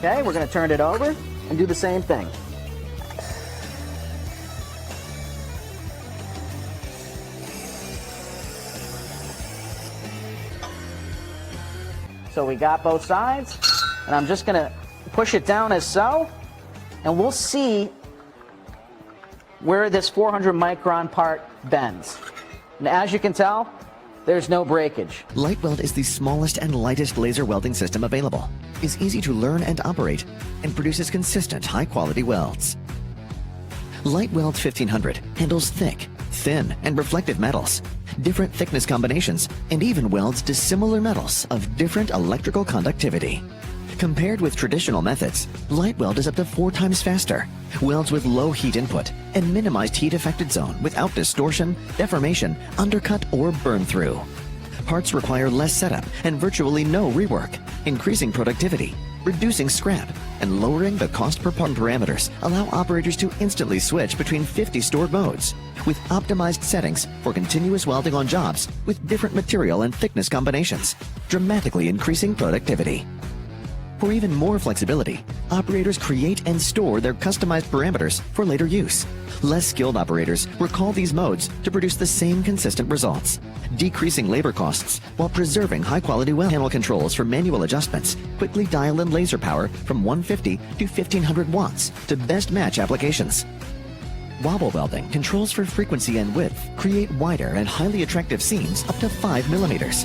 Okay, we're going to turn it over and do the same thing. So we got both sides, and I'm just going to push it down as so, and we'll see where this 400 micron part bends. And as you can tell, there's no breakage. Lightweld is the smallest and lightest laser welding system available, is easy to learn and operate, and produces consistent high-quality welds. Lightweld1500 handles thick, thin, and reflective metals, different thickness combinations, and even welds dissimilar metals of different electrical conductivity. Compared with traditional methods, Lightweld is up to 4 times faster, welds with low heat input, and minimized heat affected zone without distortion, deformation, undercut, or burn through. Parts require less setup and virtually no rework, increasing productivity, reducing scrap, and lowering the cost per part. Parameters allow operators to instantly switch between 50 stored modes, with optimized settings for continuous welding on jobs with different material and thickness combinations, dramatically increasing productivity. For even more flexibility, operators create and store their customized parameters for later use. Less skilled operators recall these modes to produce the same consistent results, decreasing labor costs while preserving high-quality weld. Panel controls for manual adjustments quickly dial in laser power from 150 to 1500 watts to best match applications. Wobble welding controls for frequency and width create wider and highly attractive seams up to 5 millimeters.